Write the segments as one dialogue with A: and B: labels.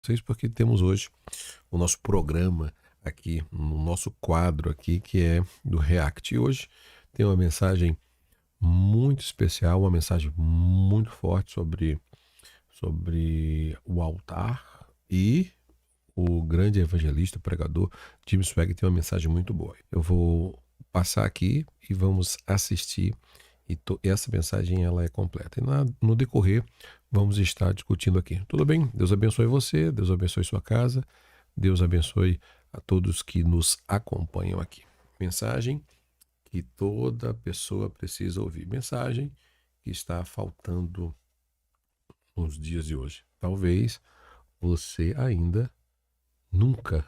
A: Vocês porque temos hoje o nosso programa aqui, no nosso quadro aqui, que é do React. E hoje tem uma mensagem muito especial, uma mensagem muito forte sobre o altar, e o grande evangelista, pregador Jim Swagger tem uma mensagem muito boa. Eu vou passar aqui e vamos assistir, e essa mensagem ela é completa. E no decorrer vamos estar discutindo aqui. Tudo bem? Deus abençoe você, Deus abençoe sua casa, Deus abençoe a todos que nos acompanham aqui. Mensagem que toda pessoa precisa ouvir. Mensagem que está faltando nos dias de hoje. Talvez você ainda nunca,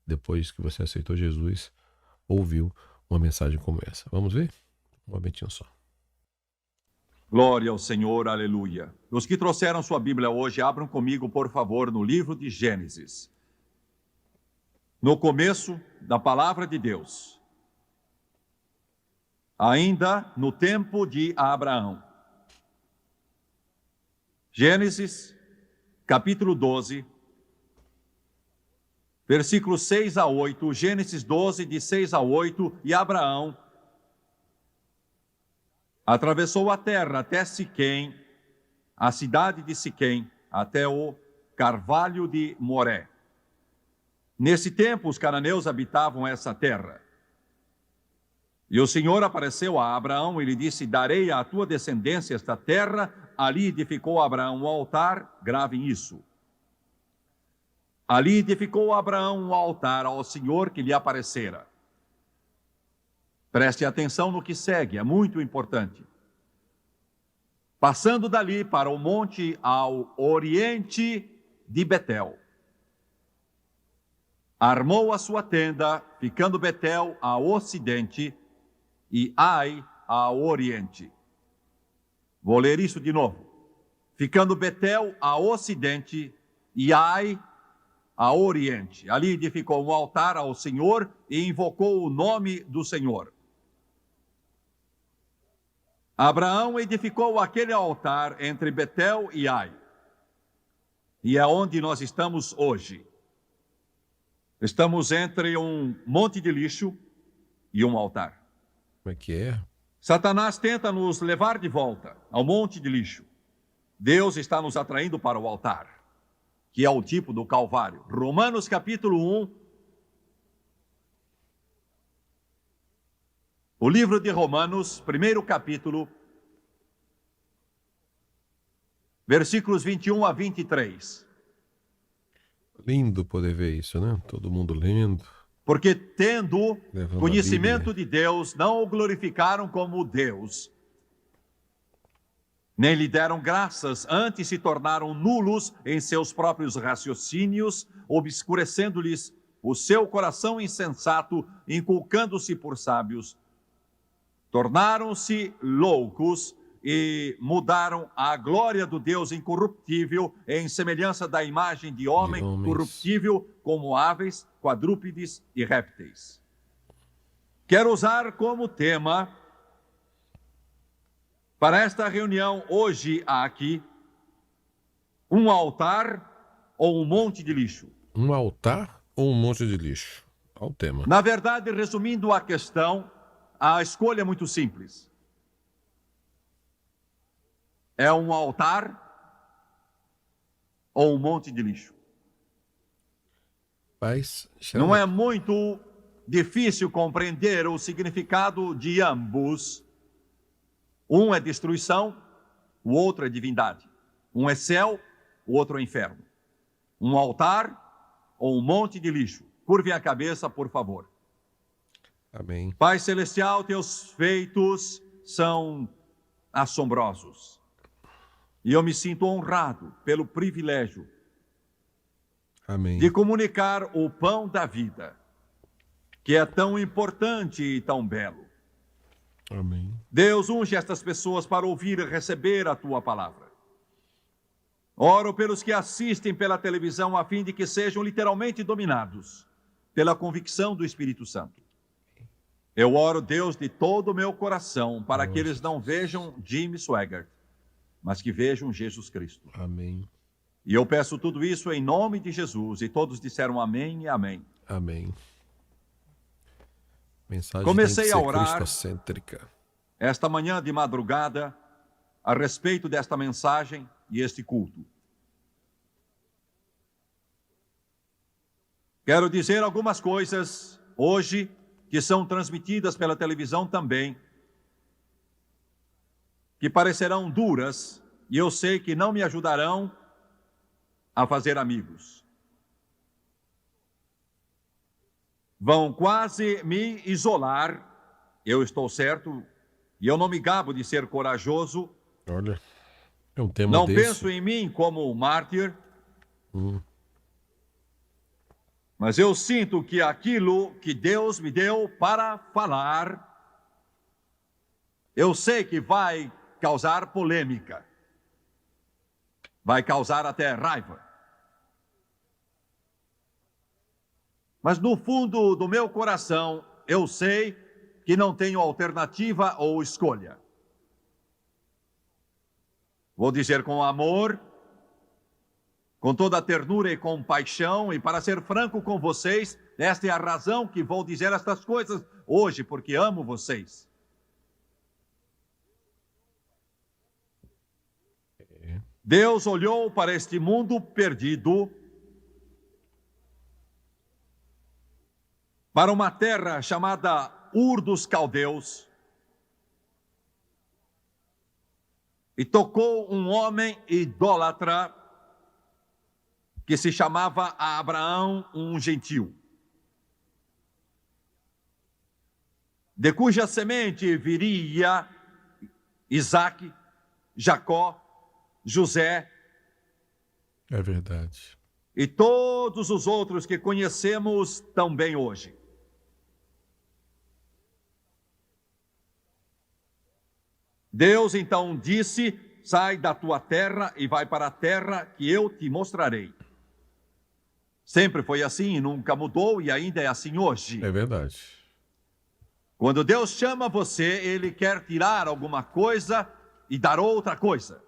A: depois que você aceitou Jesus, ouviu uma mensagem como essa. Vamos ver? Um momentinho só.
B: Glória ao Senhor, aleluia. Os que trouxeram sua Bíblia hoje, abram comigo, por favor, no livro de Gênesis. No começo da palavra de Deus, ainda no tempo de Abraão. Gênesis, capítulo 12, versículos 6 a 8, Gênesis 12, de 6 a 8, e Abraão atravessou a terra até Siquém, a cidade de Siquém, até o carvalho de Moré. Nesse tempo, os cananeus habitavam essa terra. E o Senhor apareceu a Abraão e lhe disse: darei à tua descendência esta terra. Ali edificou Abraão um altar, gravem isso. Ali edificou Abraão um altar ao Senhor que lhe aparecera. Preste atenção no que segue, é muito importante. Passando dali para o monte ao oriente de Betel, armou a sua tenda, ficando Betel ao ocidente e Ai ao oriente. Vou ler isso de novo. Ficando Betel ao ocidente e Ai ao oriente. Ali edificou um altar ao Senhor e invocou o nome do Senhor. Abraão edificou aquele altar entre Betel e Ai. E é onde nós estamos hoje. Estamos entre um monte de lixo e um altar.
A: Como é que é?
B: Satanás tenta nos levar de volta ao monte de lixo. Deus está nos atraindo para o altar, que é o tipo do Calvário. Romanos capítulo 1. O livro de Romanos, primeiro capítulo, versículos 21 a 23.
A: Lindo poder ver isso, né? Todo mundo lendo.
B: Porque tendo
A: Levando
B: conhecimento
A: a
B: de Deus, não o glorificaram como Deus, nem lhe deram graças, antes se tornaram nulos em seus próprios raciocínios, obscurecendo-lhes o seu coração insensato, inculcando-se por sábios. Tornaram-se loucos e mudaram a glória do Deus incorruptível em semelhança da imagem de homem corruptível, como aves, quadrúpedes e répteis. Quero usar como tema para esta reunião hoje aqui um altar ou um monte de lixo.
A: Um altar ou um monte de lixo? Olha o tema.
B: Na verdade, resumindo a questão, a escolha é muito simples. É um altar ou um monte de lixo?
A: Mas,
B: não é muito difícil compreender o significado de ambos. Um é destruição, o outro é divindade. Um é céu, o outro é inferno. Um altar ou um monte de lixo? Curvem a cabeça, por favor.
A: Amém.
B: Pai Celestial, teus feitos são assombrosos. E eu me sinto honrado pelo privilégio
A: Amém.
B: de comunicar o pão da vida, que é tão importante e tão belo.
A: Amém.
B: Deus, unge estas pessoas para ouvir e receber a tua palavra. Oro pelos que assistem pela televisão, a fim de que sejam literalmente dominados pela convicção do Espírito Santo. Eu oro, Deus, de todo o meu coração, para que eles não vejam Jim Swagger, mas que vejam Jesus Cristo.
A: Amém.
B: E eu peço tudo isso em nome de Jesus. E todos disseram amém e amém.
A: Amém. Mensagem
B: Comecei
A: tem que
B: a
A: ser
B: orar
A: cristocêntrica.
B: esta manhã de madrugada a respeito desta mensagem e este culto. Quero dizer algumas coisas hoje que são transmitidas pela televisão também, que parecerão duras e eu sei que não me ajudarão a fazer amigos. Vão quase me isolar, eu estou certo, e eu não me gabo de ser corajoso.
A: Olha, é um tema
B: Não
A: desse.
B: penso em mim como um mártir, mas eu sinto que aquilo que Deus me deu para falar, eu sei que vai causar polêmica, vai causar até raiva. Mas no fundo do meu coração, eu sei que não tenho alternativa ou escolha. Vou dizer com amor, com toda a ternura e compaixão, e para ser franco com vocês, esta é a razão que vou dizer estas coisas hoje, porque amo vocês. Deus olhou para este mundo perdido, para uma terra chamada Ur dos Caldeus, e tocou um homem idólatra que se chamava Abraão, um gentio, de cuja semente viria Isaque, Jacó, José.
A: É verdade.
B: E todos os outros que conhecemos tão bem hoje. Deus então disse: sai da tua terra e vai para a terra que eu te mostrarei. Sempre foi assim e nunca mudou, e ainda é assim hoje.
A: É verdade.
B: Quando Deus chama você, Ele quer tirar alguma coisa e dar outra coisa.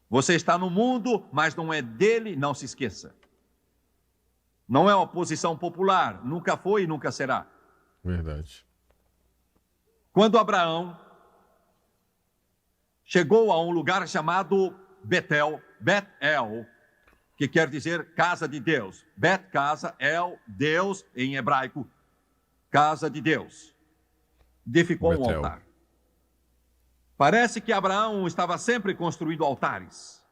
B: Você está no mundo, mas não é dele, não se esqueça. Não é uma posição popular, nunca foi e nunca será.
A: Verdade.
B: Quando Abraão chegou a um lugar chamado Betel, que quer dizer casa de Deus. Bet, casa, El, Deus em hebraico, casa de Deus. Edificou um altar. Parece que Abraão estava sempre construindo altares.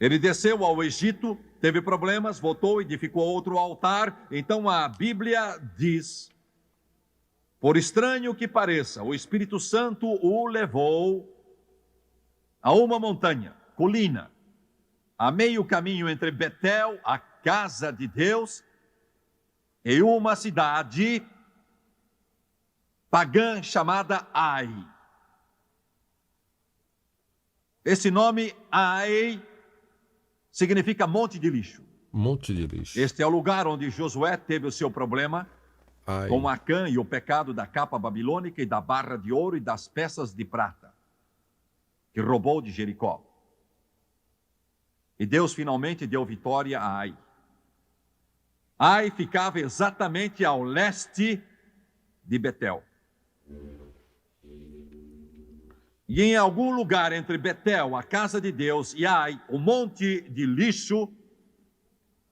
B: Ele desceu ao Egito, teve problemas, voltou e edificou outro altar. Então a Bíblia diz: por estranho que pareça, o Espírito Santo o levou a uma montanha, colina, a meio caminho entre Betel, a casa de Deus, e uma cidade pagã chamada Ai. Esse nome, Ai, significa monte de lixo.
A: Monte de lixo.
B: Este é o lugar onde Josué teve o seu problema com Acã e o pecado da capa babilônica e da barra de ouro e das peças de prata que roubou de Jericó. E Deus finalmente deu vitória a Ai. Ai ficava exatamente ao leste de Betel. E em algum lugar entre Betel, a casa de Deus, e Ai, o monte de lixo,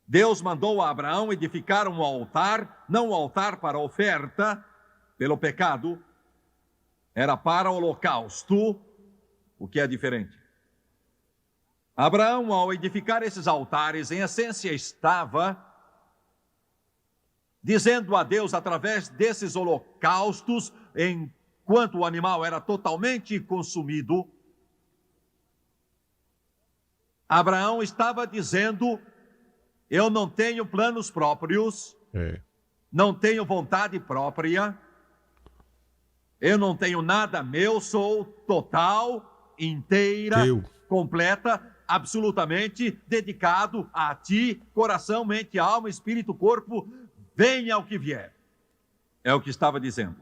B: Deus mandou a Abraão edificar um altar, não um altar para oferta pelo pecado, era para holocausto, o que é diferente. Abraão, ao edificar esses altares, em essência estava dizendo a Deus, através desses holocaustos, enquanto o animal era totalmente consumido, Abraão estava dizendo: eu não tenho planos próprios, não tenho vontade própria, eu não tenho nada meu, sou total, inteira, completa, absolutamente dedicado a ti, coração, mente, alma, espírito, corpo, venha o que vier. É o que estava dizendo.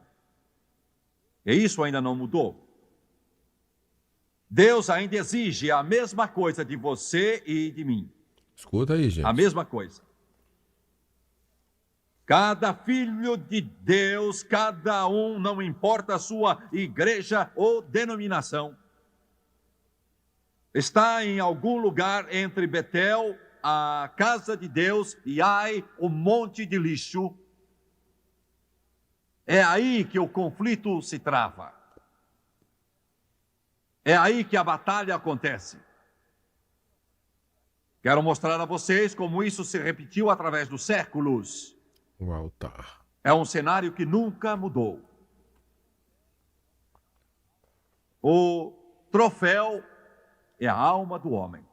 B: E isso ainda não mudou. Deus ainda exige a mesma coisa de você e de mim.
A: Escuta aí, gente.
B: A mesma coisa. Cada filho de Deus, cada um, não importa a sua igreja ou denominação, está em algum lugar entre Betel, a casa de Deus, e Ai, o monte de lixo. É aí que o conflito se trava. É aí que a batalha acontece. Quero mostrar a vocês como isso se repetiu através dos séculos.
A: O altar.
B: É um cenário que nunca mudou. O troféu é a alma do homem.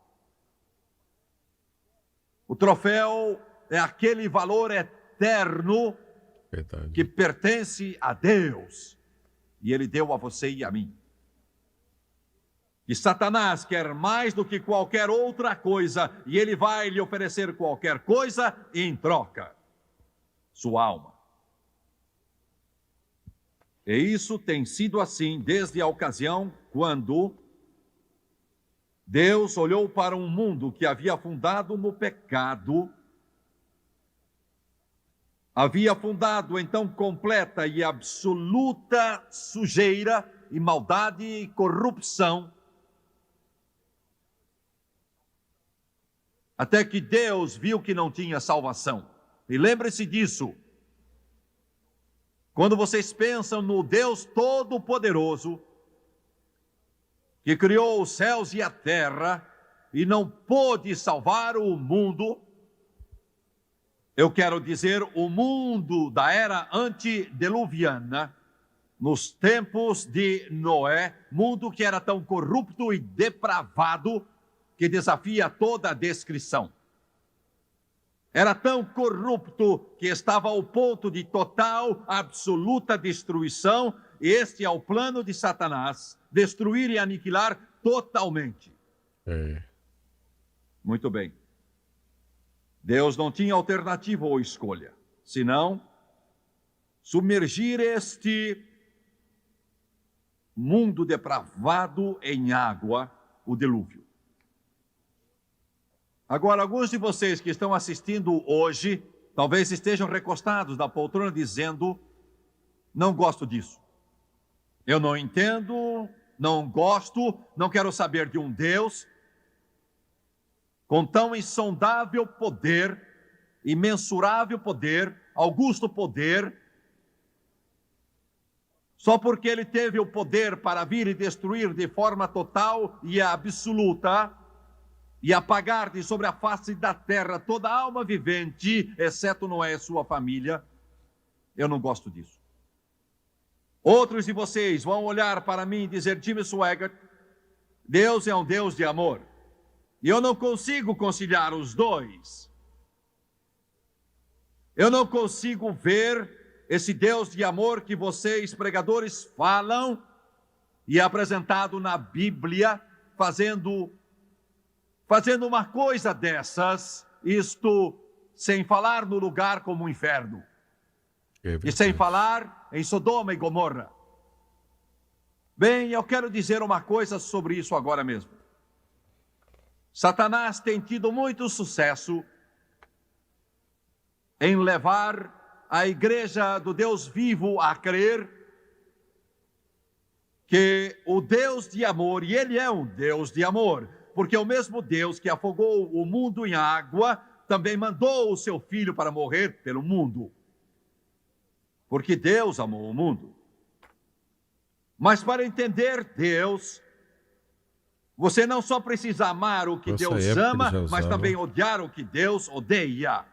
B: O troféu é aquele valor eterno
A: Verdade.
B: que pertence a Deus. E Ele deu a você e a mim. E Satanás quer mais do que qualquer outra coisa, e ele vai lhe oferecer qualquer coisa em troca. Sua alma. E isso tem sido assim desde a ocasião quando Deus olhou para um mundo que havia afundado no pecado, havia afundado então completa e absoluta sujeira e maldade e corrupção, até que Deus viu que não tinha salvação. E lembre-se disso. Quando vocês pensam no Deus Todo-Poderoso, que criou os céus e a terra, e não pôde salvar o mundo, eu quero dizer o mundo da era antediluviana, nos tempos de Noé, mundo que era tão corrupto e depravado, que desafia toda a descrição. Era tão corrupto que estava ao ponto de total, absoluta destruição. Este é o plano de Satanás, destruir e aniquilar totalmente. Muito bem. Deus não tinha alternativa ou escolha, senão submergir este mundo depravado em água, o dilúvio. Agora, alguns de vocês que estão assistindo hoje, talvez estejam recostados na poltrona dizendo, não gosto disso. Eu não entendo, não gosto, não quero saber de um Deus com tão insondável poder, imensurável poder, augusto poder, só porque ele teve o poder para vir e destruir de forma total e absoluta, e apagar de sobre a face da terra toda alma vivente, exceto Noé e sua família. Eu não gosto disso. Outros de vocês vão olhar para mim e dizer, Jimmy Swaggart, Deus é um Deus de amor. E eu não consigo conciliar os dois. Eu não consigo ver esse Deus de amor que vocês, pregadores, falam e é apresentado na Bíblia, fazendo uma coisa dessas, isto sem falar no lugar como o inferno. E sem falar em Sodoma e Gomorra. Bem, eu quero dizer uma coisa sobre isso agora mesmo. Satanás tem tido muito sucesso em levar a igreja do Deus vivo a crer que o Deus de amor, e Ele é um Deus de amor, porque o mesmo Deus que afogou o mundo em água, também mandou o seu Filho para morrer pelo mundo. Porque Deus amou o mundo. Mas para entender Deus, você não só precisa amar o que Deus ama, mas também odiar o que Deus odeia.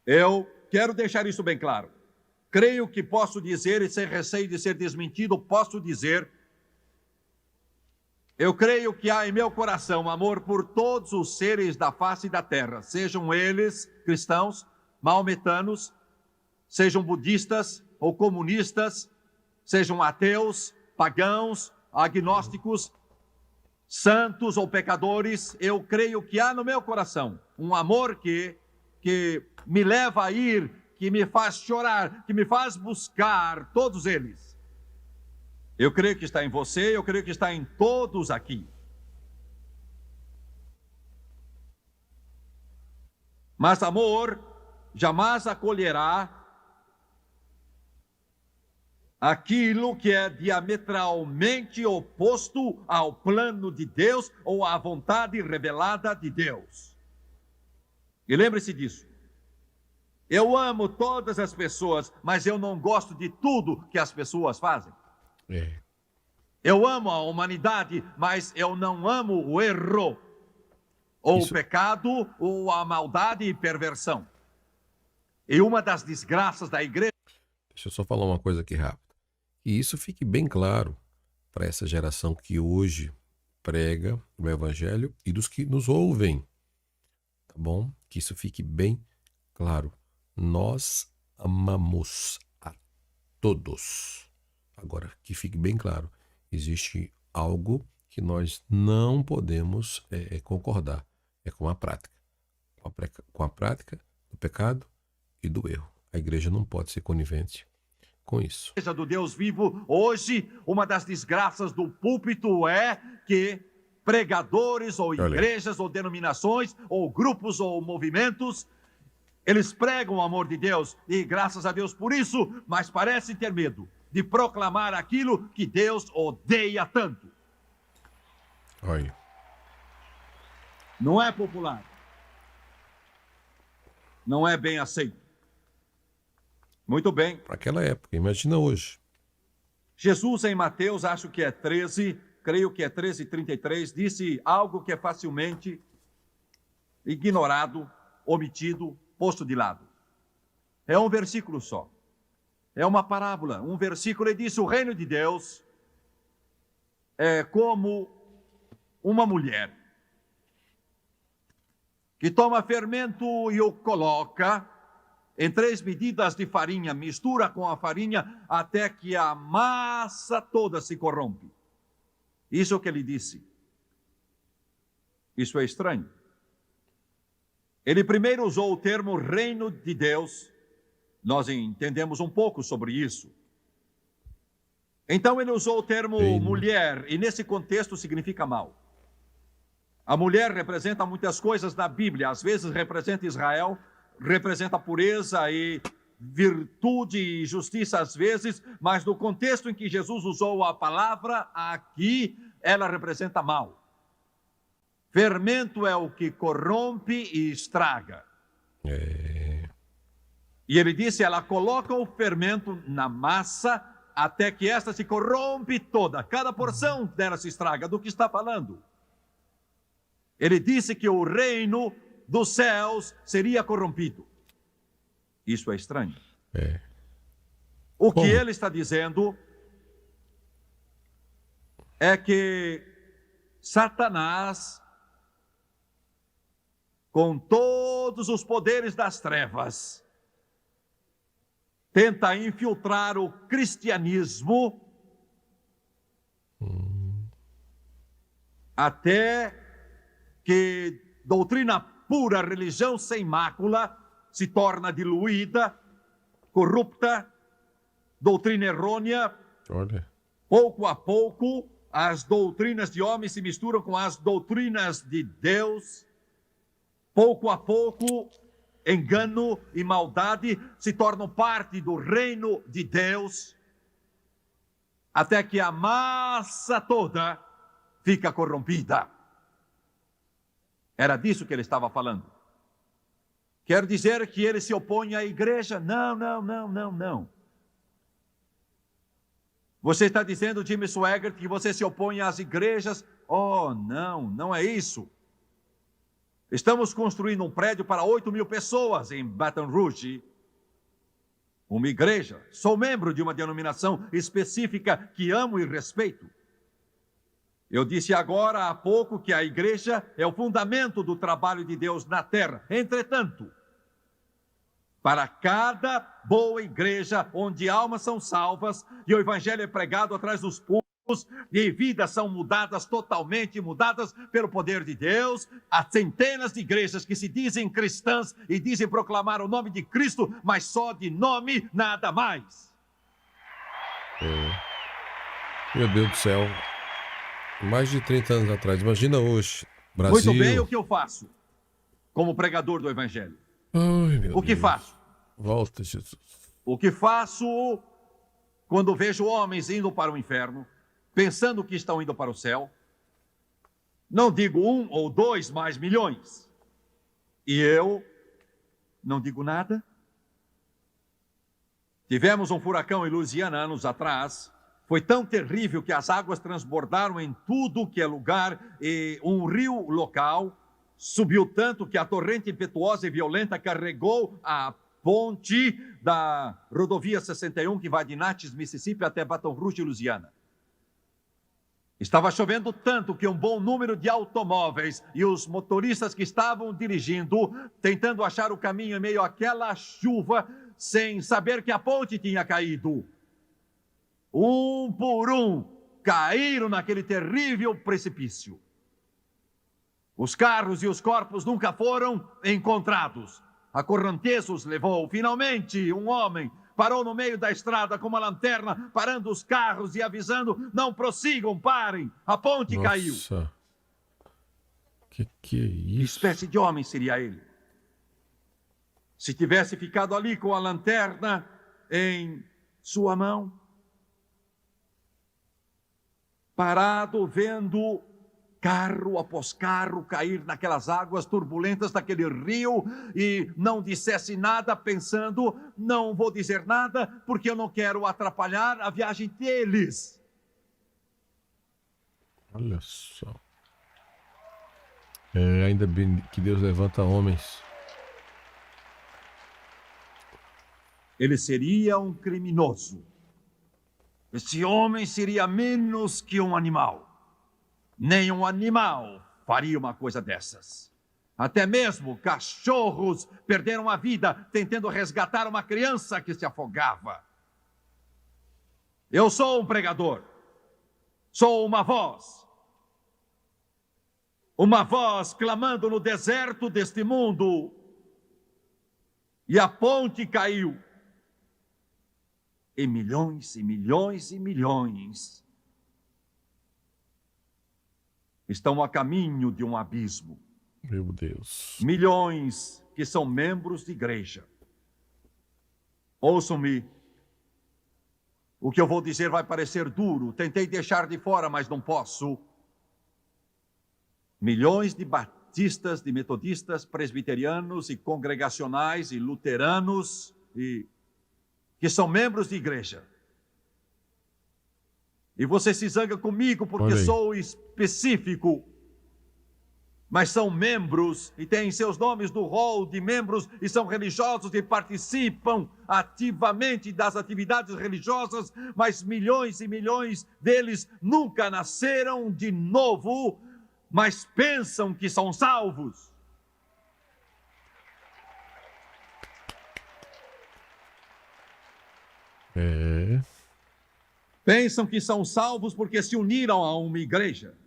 B: Eu quero deixar isso bem claro. Creio que posso dizer, e sem receio de ser desmentido, posso dizer, eu creio que há em meu coração amor por todos os seres da face da terra, sejam eles cristãos, maometanos, sejam budistas ou comunistas, sejam ateus, pagãos, agnósticos, santos ou pecadores. Eu creio que há no meu coração um amor que que me leva a ir, que me faz chorar, que me faz buscar todos eles. Eu creio que está em você, eu creio que está em todos aqui. Mas amor jamais acolherá aquilo que é diametralmente oposto ao plano de Deus ou à vontade revelada de Deus. E lembre-se disso. Eu amo todas as pessoas, mas eu não gosto de tudo que as pessoas fazem. Eu amo a humanidade, mas eu não amo o erro, ou o pecado, ou a maldade e perversão. E uma das desgraças da igreja...
A: Deixa eu só falar uma coisa aqui rápido. E isso fique bem claro para essa geração que hoje prega o evangelho e dos que nos ouvem. Tá bom? Que isso fique bem claro. Nós amamos a todos. Agora, que fique bem claro, existe algo que nós não podemos concordar. É com a prática. Com a prática do pecado e do erro. A igreja não pode ser conivente com isso.
B: Do Deus vivo, hoje, uma das desgraças do púlpito é que pregadores ou igrejas ou denominações ou grupos ou movimentos, eles pregam o amor de Deus e graças a Deus por isso, mas parecem ter medo de proclamar aquilo que Deus odeia tanto.
A: Olha.
B: Não é popular. Não é bem aceito. Muito bem.
A: Para aquela época, imagina hoje.
B: Jesus em Mateus, acho que é 13, creio que é 13:33, disse algo que é facilmente ignorado, omitido, posto de lado. É um versículo só. É uma parábola, um versículo. Ele disse: o reino de Deus é como uma mulher que toma fermento e o coloca em 3 medidas de farinha, mistura com a farinha até que a massa toda se corrompe. Isso é o que ele disse. Isso é estranho. Ele primeiro usou o termo reino de Deus. Nós entendemos um pouco sobre isso. Então ele usou o termo mulher, e nesse contexto significa mal. A mulher representa muitas coisas na Bíblia, às vezes representa Israel, representa pureza e virtude e justiça às vezes, mas no contexto em que Jesus usou a palavra aqui, ela representa mal. Fermento é o que corrompe e estraga. E ele disse, ela coloca o fermento na massa até que esta se corrompe toda. Cada porção dela se estraga. Do que está falando? Ele disse que o reino dos céus seria corrompido. Isso é estranho. O que ele está dizendo é que Satanás, com todos os poderes das trevas, tenta infiltrar o cristianismo até que doutrina pura, religião sem mácula, se torna diluída, corrupta, doutrina errônea.
A: Olha.
B: Pouco a pouco, as doutrinas de homens se misturam com as doutrinas de Deus. Pouco a pouco, engano e maldade se tornam parte do reino de Deus, até que a massa toda fica corrompida. Era disso que ele estava falando. Quer dizer que ele se opõe à igreja? Não. Você está dizendo, Jimmy Swaggart, que você se opõe às igrejas? Oh, não é isso. Estamos construindo um prédio para 8.000 pessoas em Baton Rouge. Uma igreja. Sou membro de uma denominação específica que amo e respeito. Eu disse agora há pouco que a igreja é o fundamento do trabalho de Deus na terra. Entretanto, para cada boa igreja onde almas são salvas e o evangelho é pregado atrás dos púlpitos, e vidas são mudadas, totalmente mudadas pelo poder de Deus. Há centenas de igrejas que se dizem cristãs e dizem proclamar o nome de Cristo, mas só de nome, nada mais.
A: Meu Deus do céu. Mais de 30 anos atrás. Imagina hoje. Brasil.
B: Muito bem, o que eu faço como pregador do Evangelho?
A: Ai, meu
B: O que
A: Deus.
B: faço?
A: Volta, Jesus.
B: O que faço quando vejo homens indo para o inferno, pensando que estão indo para o céu? Não digo 1 ou 2, mas milhões. E eu não digo nada? Tivemos um furacão em Louisiana anos atrás. Foi tão terrível que as águas transbordaram em tudo que é lugar e um rio local subiu tanto que a torrente impetuosa e violenta carregou a ponte da rodovia 61 que vai de Natchez, Mississippi até Baton Rouge, Louisiana. Estava chovendo tanto que um bom número de automóveis e os motoristas que estavam dirigindo, tentando achar o caminho em meio àquela chuva, sem saber que a ponte tinha caído. Um por um, caíram naquele terrível precipício. Os carros e os corpos nunca foram encontrados. A correnteza os levou. Finalmente, um homem parou no meio da estrada com uma lanterna, parando os carros e avisando: não prossigam, parem, a ponte caiu.
A: Nossa. Que é
B: Que
A: isso?
B: espécie de homem seria ele? Se tivesse ficado ali com a lanterna em sua mão, parado, vendo carro após carro cair naquelas águas turbulentas daquele rio e não dissesse nada, pensando: não vou dizer nada porque eu não quero atrapalhar a viagem deles.
A: Olha só. Ainda bem que Deus levanta homens.
B: Ele seria um criminoso. Esse homem seria menos que um animal. Nenhum animal faria uma coisa dessas. Até mesmo cachorros perderam a vida tentando resgatar uma criança que se afogava. Eu sou um pregador. Sou uma voz. Uma voz clamando no deserto deste mundo. E a ponte caiu. E milhões e milhões e milhões estão a caminho de um abismo.
A: Meu Deus.
B: Milhões que são membros de igreja. Ouçam-me. O que eu vou dizer vai parecer duro. Tentei deixar de fora, mas não posso. Milhões de batistas, de metodistas, presbiterianos e congregacionais e luteranos que são membros de igreja. E você se zanga comigo porque sou específico. Mas são membros e têm seus nomes no rol de membros e são religiosos e participam ativamente das atividades religiosas, mas milhões e milhões deles nunca nasceram de novo, mas pensam que são salvos. Pensam que são salvos porque se uniram a uma igreja.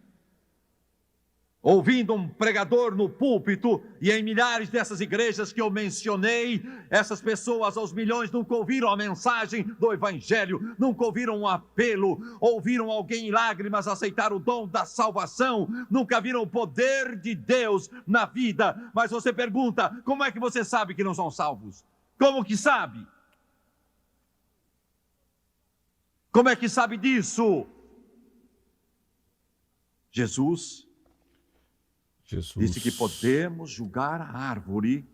B: Ouvindo um pregador no púlpito, e em milhares dessas igrejas que eu mencionei, essas pessoas, aos milhões, nunca ouviram a mensagem do Evangelho, nunca ouviram um apelo, ouviram alguém em lágrimas aceitar o dom da salvação, nunca viram o poder de Deus na vida. Mas você pergunta: como é que você sabe que não são salvos? Como que sabe? Como é que sabe disso? Jesus disse que podemos julgar a árvore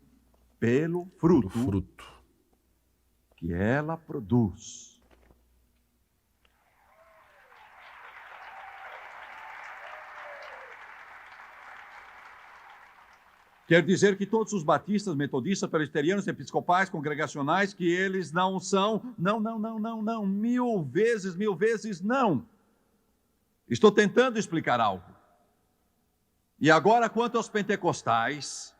B: pelo fruto que ela produz. Quer dizer que todos os batistas, metodistas, presbiterianos, episcopais, congregacionais, que eles não são? Não. Mil vezes não. Estou tentando explicar algo. E agora, quanto aos pentecostais,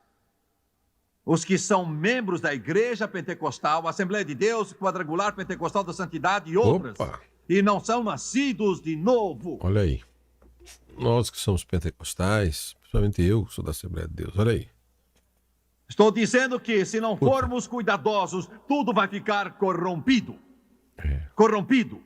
B: os que são membros da Igreja Pentecostal, Assembleia de Deus, Quadrangular Pentecostal da Santidade e outras, e não são nascidos de novo.
A: Olha aí. Nós que somos pentecostais, principalmente eu que sou da Assembleia de Deus, olha aí.
B: Estou dizendo que se não formos cuidadosos, tudo vai ficar corrompido. Corrompido.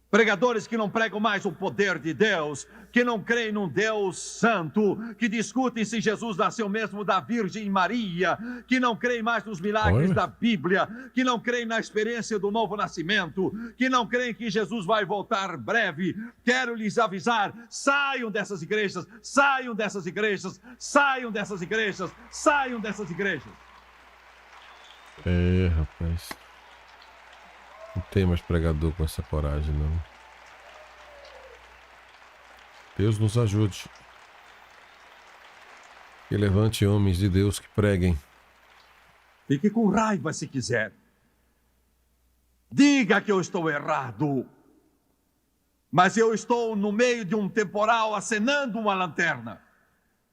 B: Pregadores que não pregam mais o poder de Deus, que não creem num Deus santo, que discutem se Jesus nasceu mesmo da Virgem Maria, que não creem mais nos milagres da Bíblia, que não creem na experiência do novo nascimento, que não creem que Jesus vai voltar breve. Quero lhes avisar, saiam dessas igrejas, saiam dessas igrejas, saiam dessas igrejas, saiam dessas igrejas.
A: Rapaz. Não tem mais pregador com essa coragem, não. Deus nos ajude. Que levante homens de Deus que preguem.
B: Fique com raiva se quiser. Diga que eu estou errado. Mas eu estou no meio de um temporal acenando uma lanterna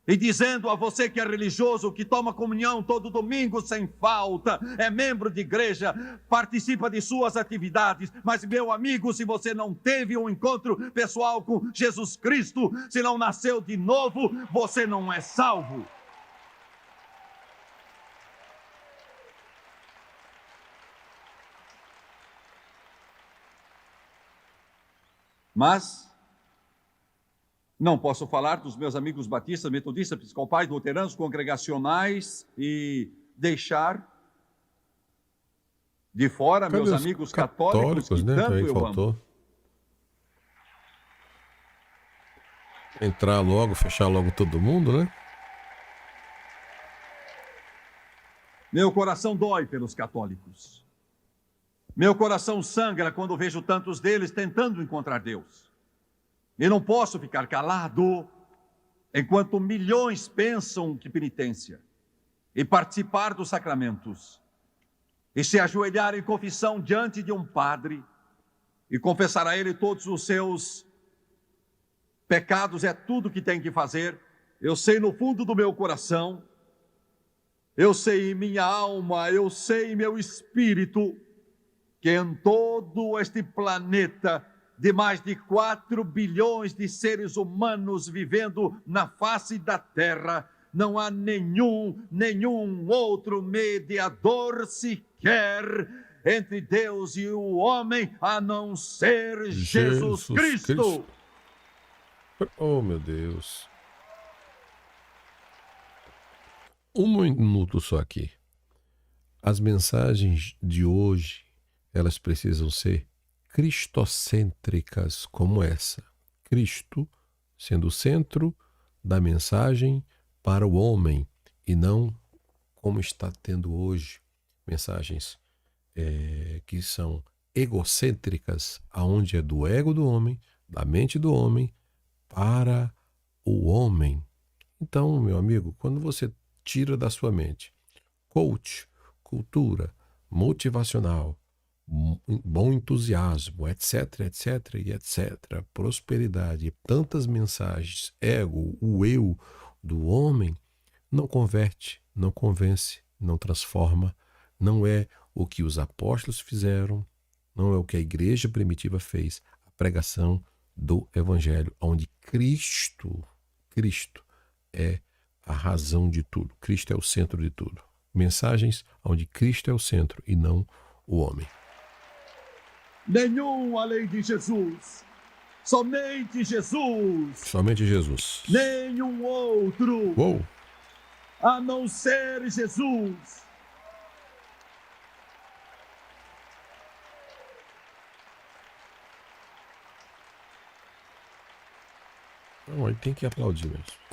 B: e dizendo a você que é religioso, que toma comunhão todo domingo sem falta, é membro de igreja, participa de suas atividades, mas meu amigo, se você não teve um encontro pessoal com Jesus Cristo, se não nasceu de novo, você não é salvo. Mas não posso falar dos meus amigos batistas, metodistas, episcopais, luteranos, congregacionais e deixar de fora meus amigos católicos que
A: né?
B: tanto
A: Também
B: eu
A: faltou.
B: amo.
A: Entrar logo, fechar logo todo mundo, né?
B: Meu coração dói pelos católicos. Meu coração sangra quando vejo tantos deles tentando encontrar Deus. E não posso ficar calado enquanto milhões pensam que penitência e participar dos sacramentos e se ajoelhar em confissão diante de um padre e confessar a ele todos os seus pecados é tudo que tem que fazer. Eu sei no fundo do meu coração, eu sei em minha alma, eu sei em meu espírito que em todo este planeta de mais de 4 bilhões de seres humanos vivendo na face da Terra, não há nenhum outro mediador sequer entre Deus e o homem, a não ser Jesus Cristo.
A: Oh, meu Deus. Um minuto só aqui. As mensagens de hoje, elas precisam ser cristocêntricas como essa. Cristo sendo o centro da mensagem para o homem e não como está tendo hoje mensagens que são egocêntricas, aonde é do ego do homem, da mente do homem para o homem. Então, meu amigo, quando você tira da sua mente coach, cultura, motivacional, bom entusiasmo, etc, etc e etc, prosperidade, tantas mensagens, ego, o eu do homem, não converte, não convence, não transforma, não é o que os apóstolos fizeram, não é o que a igreja primitiva fez, a pregação do evangelho, onde Cristo é a razão de tudo, Cristo é o centro de tudo. Mensagens onde Cristo é o centro e não o homem.
B: Nenhum além de Jesus. Somente Jesus.
A: Somente Jesus.
B: Nenhum outro.
A: Uou.
B: A não ser Jesus.
A: Não, aí tem que aplaudir mesmo.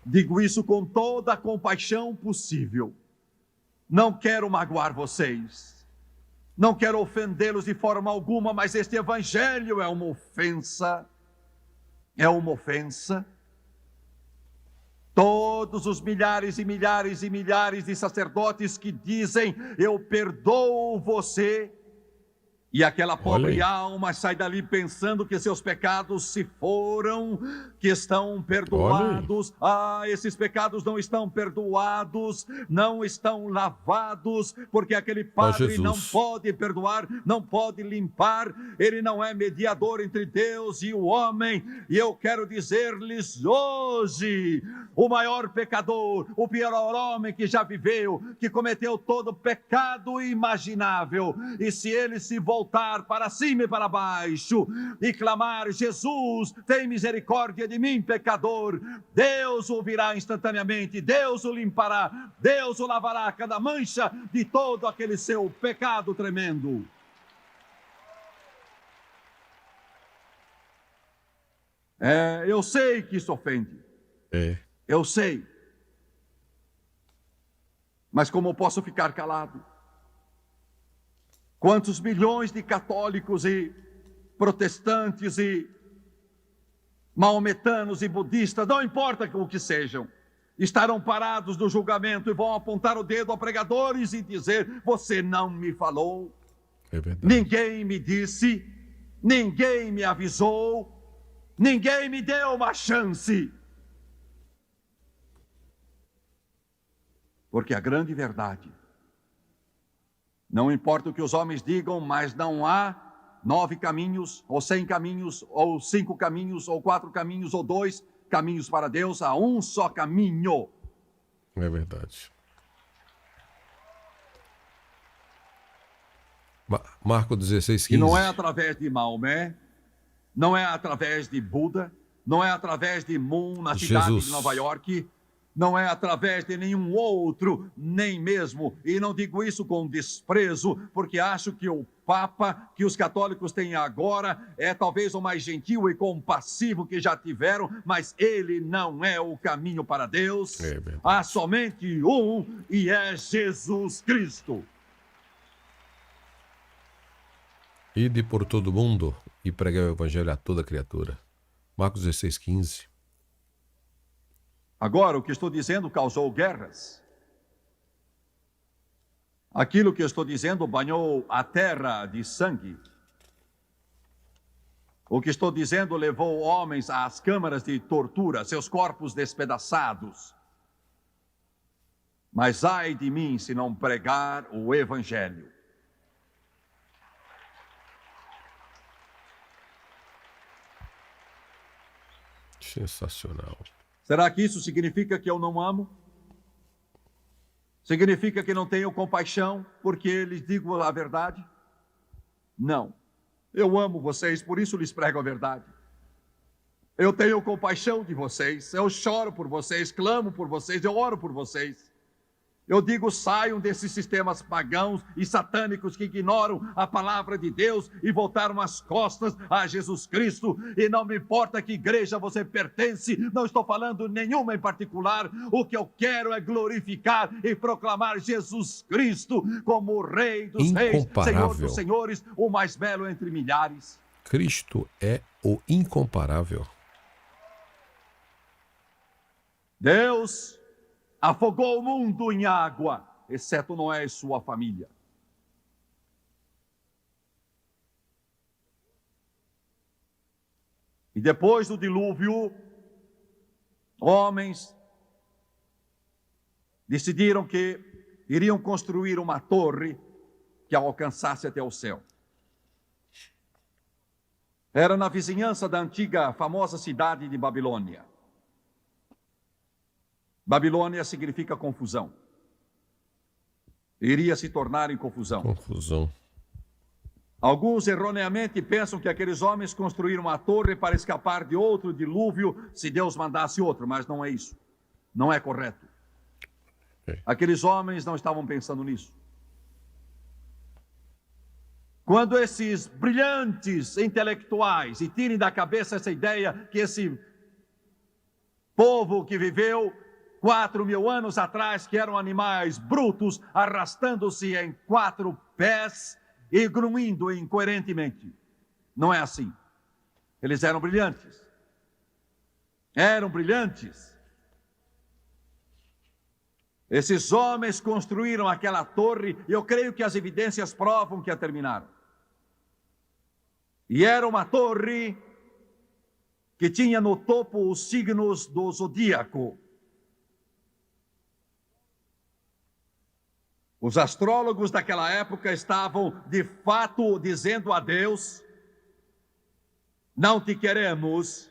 B: Digo isso com toda a compaixão possível. Não quero magoar vocês. Não quero ofendê-los de forma alguma, mas este evangelho é uma ofensa. É uma ofensa. Todos os milhares e milhares e milhares de sacerdotes que dizem: eu perdoo você, E aquela
A: Olha
B: pobre
A: aí.
B: alma sai dali pensando que seus pecados se foram, que estão
A: Olha aí.
B: perdoados. Ah, esses pecados não estão perdoados, não estão lavados, porque aquele
A: Só
B: padre não
A: Jesus.
B: pode perdoar, não pode limpar, ele não é mediador entre Deus e o homem. E eu quero dizer-lhes hoje: o maior pecador, o pior homem que já viveu, que cometeu todo pecado imaginável, e se ele se voltar para cima e para baixo e clamar: Jesus, tem misericórdia de mim, pecador, Deus o ouvirá instantaneamente, Deus o limpará, Deus o lavará cada mancha de todo aquele seu pecado tremendo. Eu sei que isso ofende,
A: É.
B: eu sei, mas como posso ficar calado? Quantos milhões de católicos e protestantes e maometanos e budistas, não importa o que sejam, estarão parados no julgamento e vão apontar o dedo a pregadores e dizer: você não me falou,
A: É verdade.
B: ninguém me disse, ninguém me avisou, ninguém me deu uma chance. Porque a grande verdade, não importa o que os homens digam, mas não há 9 caminhos, ou 100 caminhos, ou 5 caminhos, ou 4 caminhos, ou 2 caminhos para Deus. Há um só caminho.
A: É verdade. Marco 16,
B: E não
A: 15.
B: é através de Maomé, não é através de Buda, não é através de Moon na cidade
A: Jesus.
B: de Nova York, não é através de nenhum outro, nem mesmo, e não digo isso com desprezo, porque acho que o Papa que os católicos têm agora é talvez o mais gentil e compassivo que já tiveram, mas ele não é o caminho para Deus.
A: É verdade.
B: Há somente um, e é Jesus Cristo.
A: Ide por todo mundo e pregai o evangelho a toda criatura. Marcos 16, 15.
B: Agora, o que estou dizendo causou guerras. Aquilo que eu estou dizendo banhou a terra de sangue. O que estou dizendo levou homens às câmaras de tortura, seus corpos despedaçados. Mas ai de mim se não pregar o evangelho.
A: Sensacional.
B: Será que isso significa que eu não amo? Significa que não tenho compaixão porque lhes digo a verdade? Não. Eu amo vocês, por isso lhes prego a verdade. Eu tenho compaixão de vocês, eu choro por vocês, clamo por vocês, eu oro por vocês. Eu digo: saiam desses sistemas pagãos e satânicos que ignoram a palavra de Deus e voltaram as costas a Jesus Cristo. E não me importa que igreja você pertence, não estou falando nenhuma em particular. O que eu quero é glorificar e proclamar Jesus Cristo como o Rei dos Reis, Senhor dos Senhores, o mais belo entre milhares.
A: Cristo é o incomparável.
B: Deus afogou o mundo em água, exceto Noé e sua família. E depois do dilúvio, homens decidiram que iriam construir uma torre que alcançasse até o céu. Era na vizinhança da antiga, famosa cidade de Babilônia. Babilônia significa confusão. Iria se tornar em confusão.
A: Confusão.
B: Alguns erroneamente pensam que aqueles homens construíram uma torre para escapar de outro dilúvio se Deus mandasse outro, mas não é isso. Não é correto. Aqueles homens não estavam pensando nisso. Quando esses brilhantes intelectuais, e tirem da cabeça essa ideia que esse povo que viveu 4.000 anos atrás, que eram animais brutos, arrastando-se em 4 pés e grunhindo incoerentemente. Não é assim. Eles eram brilhantes. Eram brilhantes. Esses homens construíram aquela torre, e eu creio que as evidências provam que a terminaram. E era uma torre que tinha no topo os signos do zodíaco. Os astrólogos daquela época estavam, de fato, dizendo a Deus: não te queremos.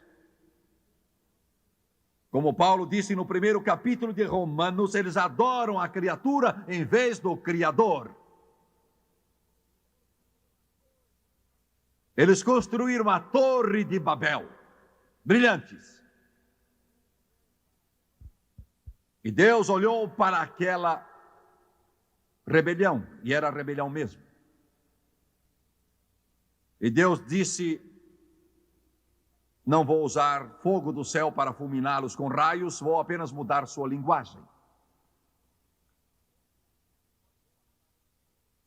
B: Como Paulo disse no primeiro capítulo de Romanos, eles adoram a criatura em vez do Criador. Eles construíram a Torre de Babel, brilhantes. E Deus olhou para aquela rebelião, e era rebelião mesmo. E Deus disse: não vou usar fogo do céu para fulminá-los com raios, vou apenas mudar sua linguagem.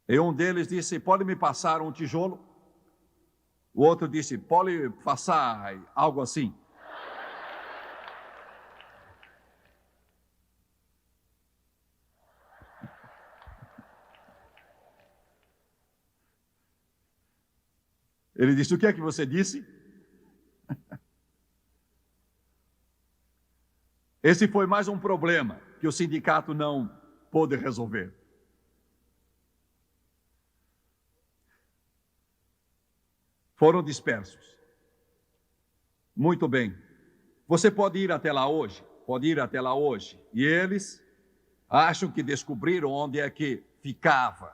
B: E um deles disse: pode me passar um tijolo? O outro disse: pode passar algo assim. Ele disse: o que é que você disse? Esse foi mais um problema que o sindicato não pôde resolver. Foram dispersos. Muito bem. Você pode ir até lá hoje? Pode ir até lá hoje. E eles acham que descobriram onde é que ficava.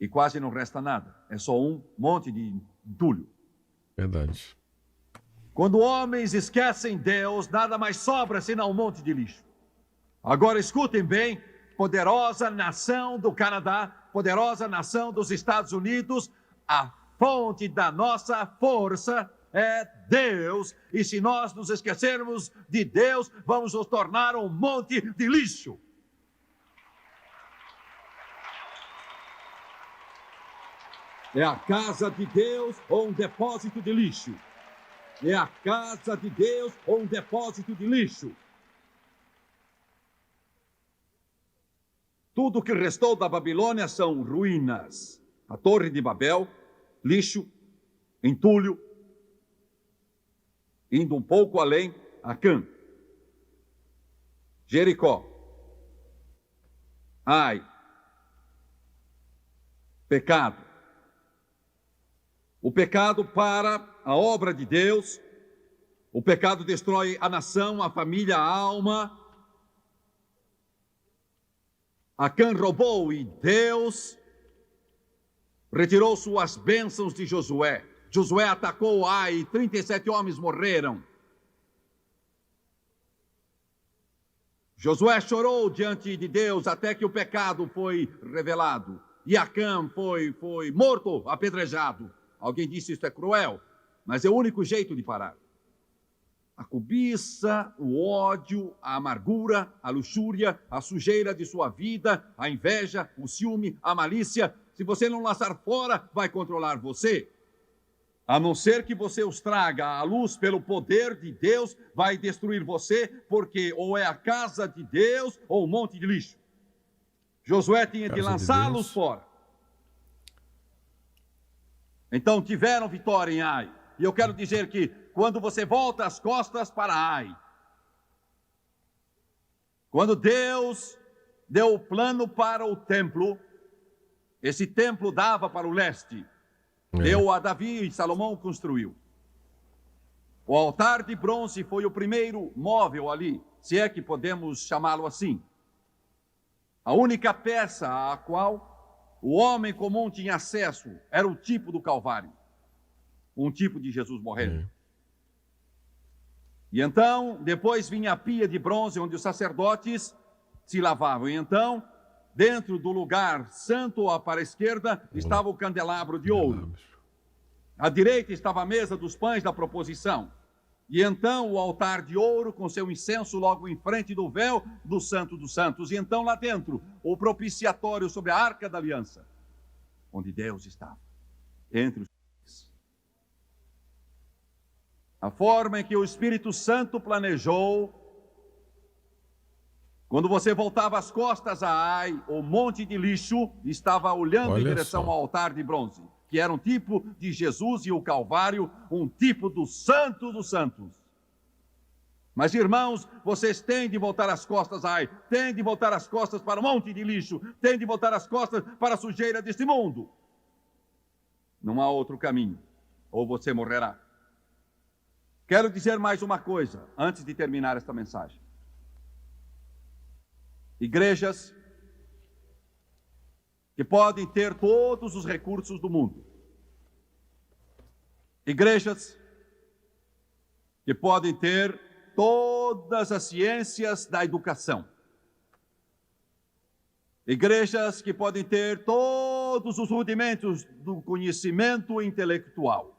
B: E quase não resta nada. É só um monte de entulho.
A: Verdade.
B: Quando homens esquecem Deus, nada mais sobra senão um monte de lixo. Agora escutem bem, poderosa nação do Canadá, poderosa nação dos Estados Unidos, a fonte da nossa força é Deus. E se nós nos esquecermos de Deus, vamos nos tornar um monte de lixo. É a casa de Deus ou um depósito de lixo? É a casa de Deus ou um depósito de lixo? Tudo que restou da Babilônia são ruínas. A Torre de Babel, lixo, entulho. Indo um pouco além, Acã, Jericó, Ai, pecado. O pecado para a obra de Deus, o pecado destrói a nação, a família, a alma. Acã roubou e Deus retirou suas bênçãos de Josué. Josué atacou Ai e 37 homens morreram. Josué chorou diante de Deus até que o pecado foi revelado. E Acã foi morto, apedrejado. Alguém disse: isso é cruel, mas é o único jeito de parar. A cobiça, o ódio, a amargura, a luxúria, a sujeira de sua vida, a inveja, o ciúme, a malícia, se você não lançar fora, vai controlar você. A não ser que você os traga à luz pelo poder de Deus, vai destruir você, porque ou é a casa de Deus ou um monte de lixo. Josué tinha de lançá-los fora. Então tiveram vitória em Ai. E eu quero dizer que quando você volta as costas para Ai, quando Deus deu o plano para o templo, esse templo dava para o leste. Deu a Davi e Salomão construiu. O altar de bronze foi o primeiro móvel ali, se é que podemos chamá-lo assim. A única peça à qual o homem comum tinha acesso era o tipo do Calvário, um tipo de Jesus morrendo. E então, depois vinha a pia de bronze, onde os sacerdotes se lavavam. E então, dentro do lugar santo, para a esquerda, estava o candelabro de ouro. À direita estava a mesa dos pães da proposição. E então o altar de ouro com seu incenso logo em frente do véu do Santo dos Santos. E então lá dentro, o propiciatório sobre a Arca da Aliança, onde Deus estava, entre os homens. A forma em que o Espírito Santo planejou, quando você voltava as costas a Ai, o monte de lixo estava olhando em direção ao altar de bronze. que era um tipo de Jesus, e o Calvário, um tipo do Santo dos Santos. Mas, irmãos, vocês têm de voltar as costas, têm de voltar as costas para um monte de lixo, têm de voltar as costas para a sujeira deste mundo. Não há outro caminho, ou você morrerá. Quero dizer mais uma coisa, antes de terminar esta mensagem. Igrejas que podem ter todos os recursos do mundo. Igrejas que podem ter todas as ciências da educação. Igrejas que podem ter todos os rudimentos do conhecimento intelectual.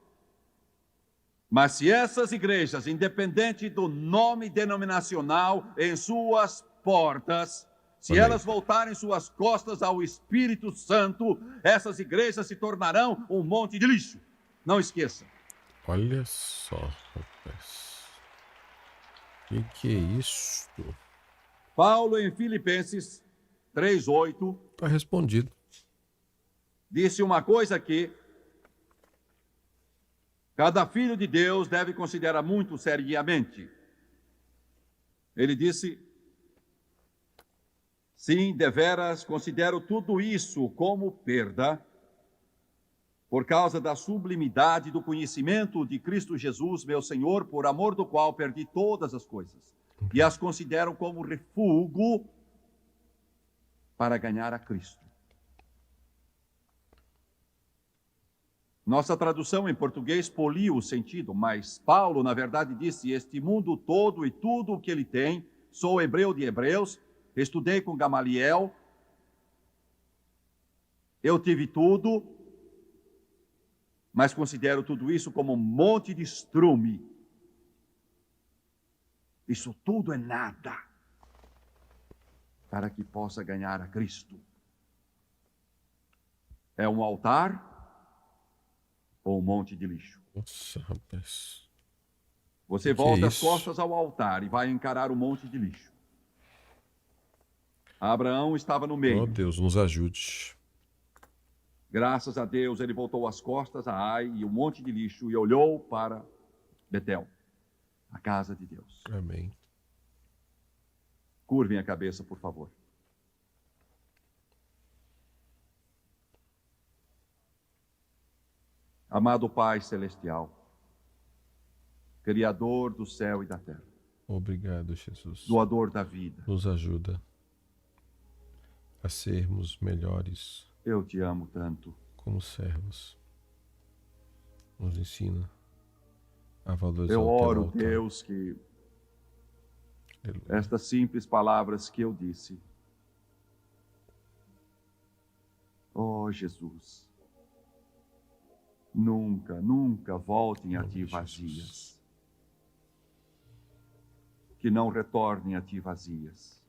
B: Mas se essas igrejas, independente do nome denominacional em suas portas, se elas voltarem suas costas ao Espírito Santo, essas igrejas se tornarão um monte de lixo. Não esqueça.
A: Olha só, rapaz. Que é isso?
B: Paulo, em Filipenses 3:8,
A: Tá respondido.
B: disse uma coisa que cada filho de Deus deve considerar muito seriamente. Ele disse: sim, deveras considero tudo isso como perda, por causa da sublimidade do conhecimento de Cristo Jesus, meu Senhor, por amor do qual perdi todas as coisas, e as considero como refúgio para ganhar a Cristo. Nossa tradução em português poliu o sentido, mas Paulo, na verdade, disse: este mundo todo e tudo o que ele tem, sou hebreu de hebreus, estudei com Gamaliel, eu tive tudo, mas considero tudo isso como um monte de estrume. Isso tudo é nada para que possa ganhar a Cristo. É um altar ou um monte de lixo?
A: Nossa, rapaz.
B: Você volta as costas ao altar e vai encarar um monte de lixo. Abraão estava no meio.
A: Oh, Deus, nos ajude.
B: Graças a Deus, ele voltou as costas a Ai e um monte de lixo e olhou para Betel, a casa de Deus.
A: Amém.
B: Curvem a cabeça, por favor. Amado Pai Celestial, Criador do céu e da terra.
A: Obrigado, Jesus.
B: Doador da vida.
A: Nos ajuda a sermos melhores.
B: Eu te amo tanto.
A: Como servos. Nos ensina a valorizar
B: eu
A: o teu
B: oro,
A: altar.
B: Deus, que
A: Aleluia.
B: estas simples palavras que eu disse, oh Jesus, nunca voltem a ti vazias. Que não retornem a ti vazias.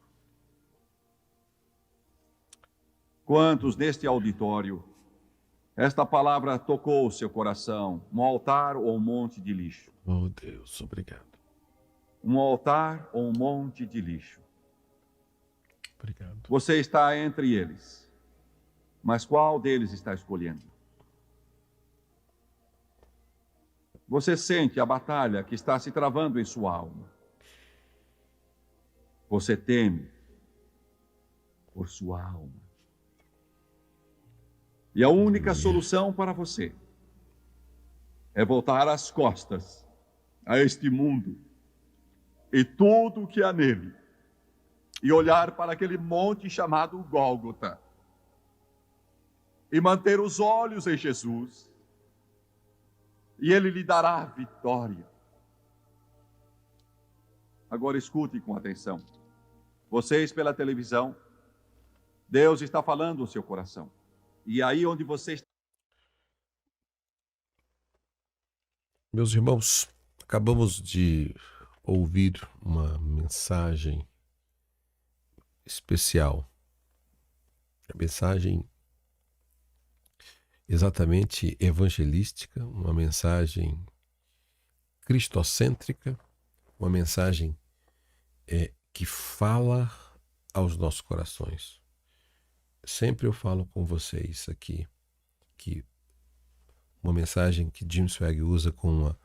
B: Quantos neste auditório esta palavra tocou o seu coração? Um altar ou um monte de lixo?
A: Oh Deus, obrigado.
B: Um altar ou um monte de lixo?
A: Obrigado.
B: Você está entre eles, mas qual deles está escolhendo? Você sente a batalha que está se travando em sua alma. Você teme por sua alma. E a única solução para você é voltar as costas a este mundo e tudo o que há nele e olhar para aquele monte chamado Gólgota e manter os olhos em Jesus e Ele lhe dará a vitória. Agora escute com atenção. Vocês pela televisão, Deus está falando no seu coração. E aí onde você está...
A: Meus irmãos, acabamos de ouvir uma mensagem especial. A mensagem exatamente evangelística, uma mensagem cristocêntrica, uma mensagem que fala aos nossos corações. Sempre eu falo com vocês aqui que uma mensagem que Jim Swagg usa com uma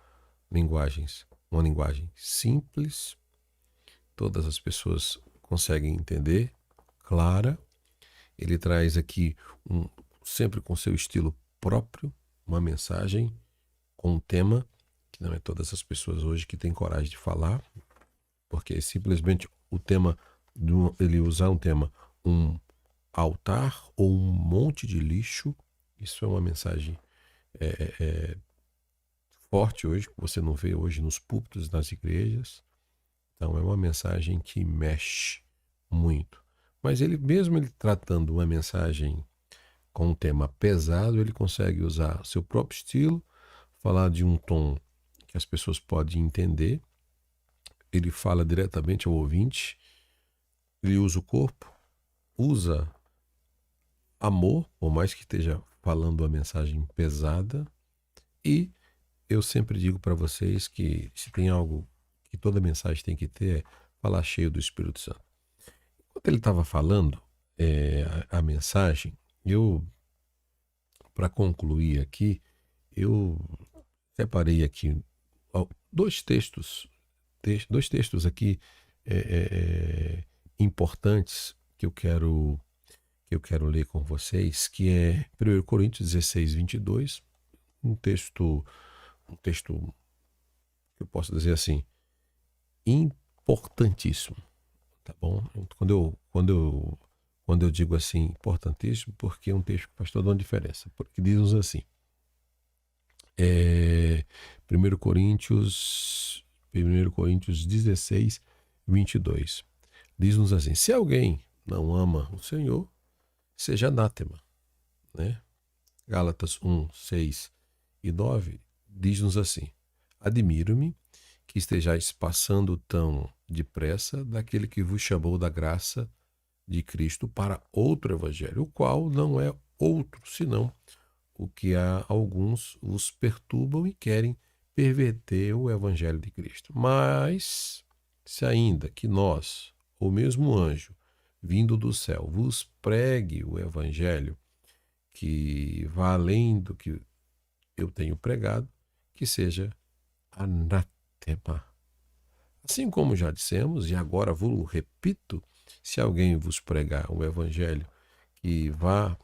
A: linguagem simples, todas as pessoas conseguem entender, clara. Ele traz aqui, sempre com seu estilo próprio, uma mensagem com um tema que não é todas as pessoas hoje que têm coragem de falar, porque simplesmente o tema, ele usar um tema, um altar ou um monte de lixo, isso é uma mensagem forte hoje, que você não vê hoje nos púlpitos das igrejas. Então é uma mensagem que mexe muito. Mas ele tratando uma mensagem com um tema pesado, ele consegue usar seu próprio estilo, falar de um tom que as pessoas podem entender. Ele fala diretamente ao ouvinte, ele usa o corpo, usa amor, por mais que esteja falando uma mensagem pesada. E eu sempre digo para vocês que se tem algo que toda mensagem tem que ter, é falar cheio do Espírito Santo. Enquanto ele estava falando a mensagem, para concluir aqui, eu separei aqui dois textos aqui importantes que eu quero ler com vocês, que é 1 Coríntios 16, 22, um texto que eu posso dizer assim, importantíssimo, tá bom? Quando eu digo assim, importantíssimo, porque é um texto que faz toda uma diferença, porque diz-nos assim, 1 Coríntios 16, 22, diz-nos assim, se alguém não ama o Senhor, seja anátema, né? Gálatas 1, 6 e 9 diz-nos assim, admiro-me que estejais passando tão depressa daquele que vos chamou da graça de Cristo para outro evangelho, o qual não é outro, senão o que há alguns os perturbam e querem perverter o evangelho de Cristo. Mas, se ainda que nós, ou mesmo anjo, vindo do céu, vos pregue o evangelho que vá além do que eu tenho pregado, que seja anátema. Assim como já dissemos, e agora vos repito, se alguém vos pregar o evangelho que vá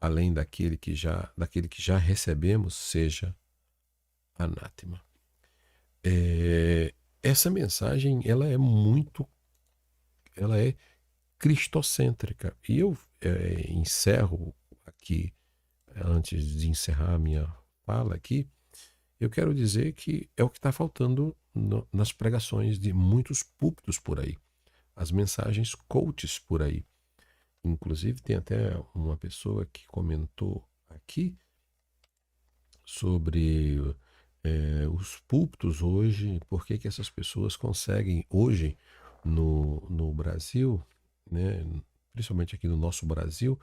A: além daquele que já recebemos, seja anátema. Essa mensagem, ela é cristocêntrica. E eu encerro aqui, antes de encerrar a minha fala aqui, eu quero dizer que é o que está faltando nas pregações de muitos púlpitos por aí. As mensagens coaches por aí. Inclusive, tem até uma pessoa que comentou aqui sobre os púlpitos hoje, por que essas pessoas conseguem hoje no Brasil, né, principalmente aqui no nosso Brasil,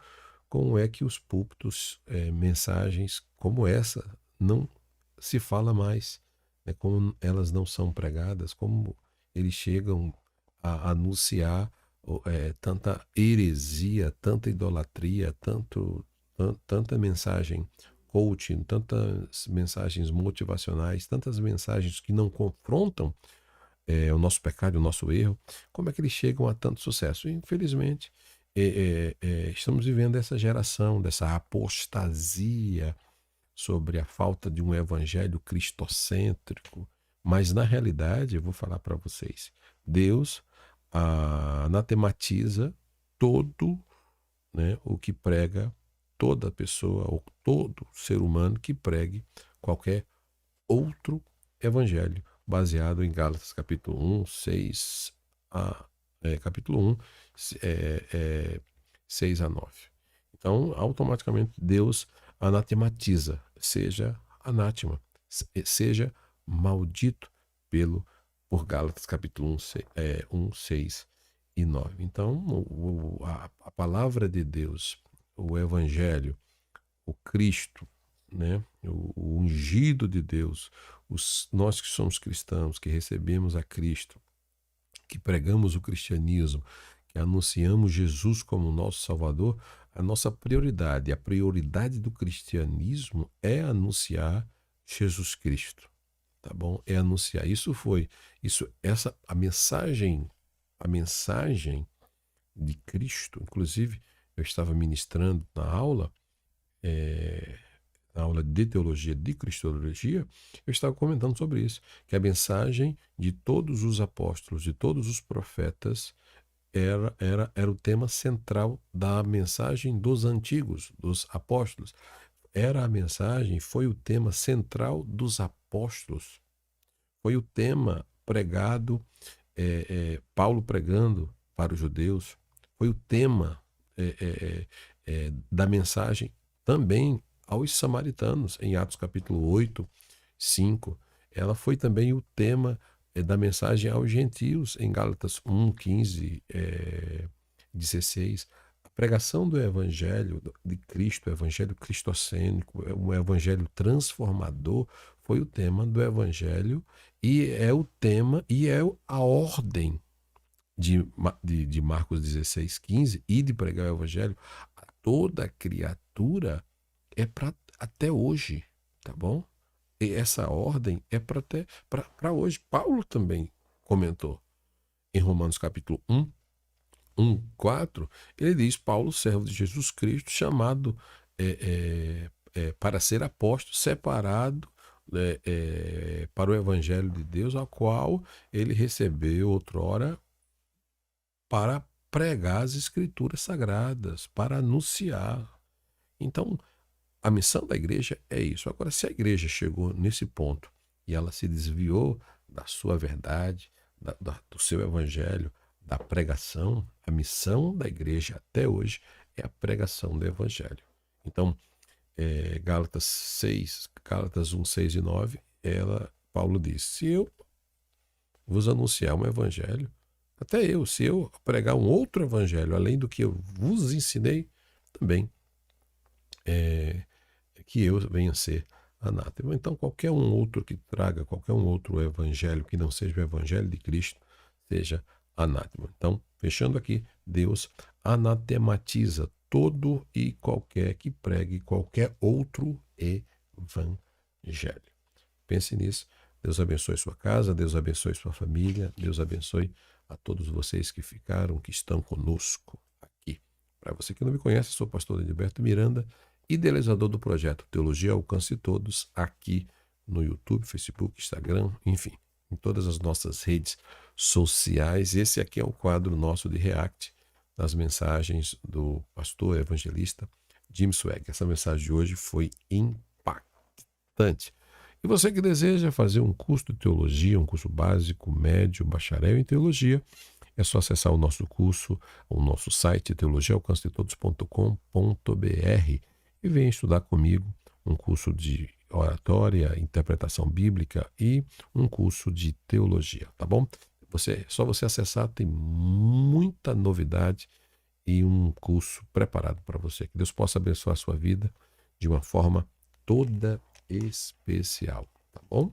A: como é que os púlpitos, mensagens como essa, não se fala mais, né, como elas não são pregadas, como eles chegam a anunciar tanta heresia, tanta idolatria, tanta mensagem coaching, tantas mensagens motivacionais, tantas mensagens que não confrontam o nosso pecado, o nosso erro, como é que eles chegam a tanto sucesso? Infelizmente, estamos vivendo essa geração, dessa apostasia sobre a falta de um evangelho cristocêntrico, mas na realidade, eu vou falar para vocês, Deus anatematiza todo, né, o que prega, toda pessoa ou todo ser humano que pregue qualquer outro evangelho, baseado em Gálatas capítulo 1, 6 capítulo 1, 6 a 9. Então, automaticamente, Deus anatematiza, seja anátema, seja maldito por Gálatas capítulo 1, 6 e 9. Então, a palavra de Deus, o evangelho, o Cristo, né, o ungido de Deus, nós que somos cristãos, que recebemos a Cristo, que pregamos o cristianismo, que anunciamos Jesus como nosso Salvador, a nossa prioridade, a prioridade do cristianismo é anunciar Jesus Cristo, tá bom? É anunciar. A mensagem de Cristo, inclusive, eu estava ministrando na aula de teologia de cristologia, eu estava comentando sobre isso, que a mensagem de todos os apóstolos, de todos os profetas, era o tema central da mensagem dos antigos, dos apóstolos. Foi o tema central dos apóstolos. Foi o tema pregado, Paulo pregando para os judeus. Foi o tema da mensagem também aos samaritanos, em Atos capítulo 8, 5. Ela foi também o tema da mensagem aos gentios, em Gálatas 1, 15, 16. A pregação do evangelho de Cristo, o evangelho cristocênico, um evangelho transformador, foi o tema do evangelho e é o tema e é a ordem de Marcos 16, 15 e de pregar o evangelho a toda criatura é para até hoje, tá bom? E essa ordem é para hoje. Paulo também comentou em Romanos capítulo 4, ele diz, Paulo, servo de Jesus Cristo, chamado para ser apóstolo, separado para o evangelho de Deus, ao qual ele recebeu outrora para pregar as escrituras sagradas, para anunciar. Então, a missão da igreja é isso. Agora, se a igreja chegou nesse ponto e ela se desviou da sua verdade, do seu evangelho, da pregação, a missão da igreja até hoje é a pregação do evangelho. Então, Gálatas 1, 6 e 9, Paulo diz, se eu vos anunciar um evangelho, se eu pregar um outro evangelho, além do que eu vos ensinei, também que eu venha a ser anátema. Então, qualquer um outro que traga, qualquer um outro evangelho que não seja o evangelho de Cristo, seja anátema. Então, fechando aqui, Deus anatematiza todo e qualquer que pregue qualquer outro evangelho. Pense nisso. Deus abençoe sua casa, Deus abençoe sua família, Deus abençoe a todos vocês que ficaram, que estão conosco aqui. Para você que não me conhece, sou o pastor Edilberto Miranda, idealizador do projeto Teologia Alcance Todos, aqui no YouTube, Facebook, Instagram, enfim, em todas as nossas redes sociais. Esse aqui é o quadro nosso de React, das mensagens do pastor evangelista Jim Swag. Essa mensagem de hoje foi impactante. E você que deseja fazer um curso de teologia, um curso básico, médio, bacharel em teologia, é só acessar o nosso curso, o nosso site, teologiaalcancetodos.com.br, e venha estudar comigo um curso de oratória, interpretação bíblica e um curso de teologia, tá bom? Só você acessar, tem muita novidade e um curso preparado para você. Que Deus possa abençoar a sua vida de uma forma toda especial, tá bom?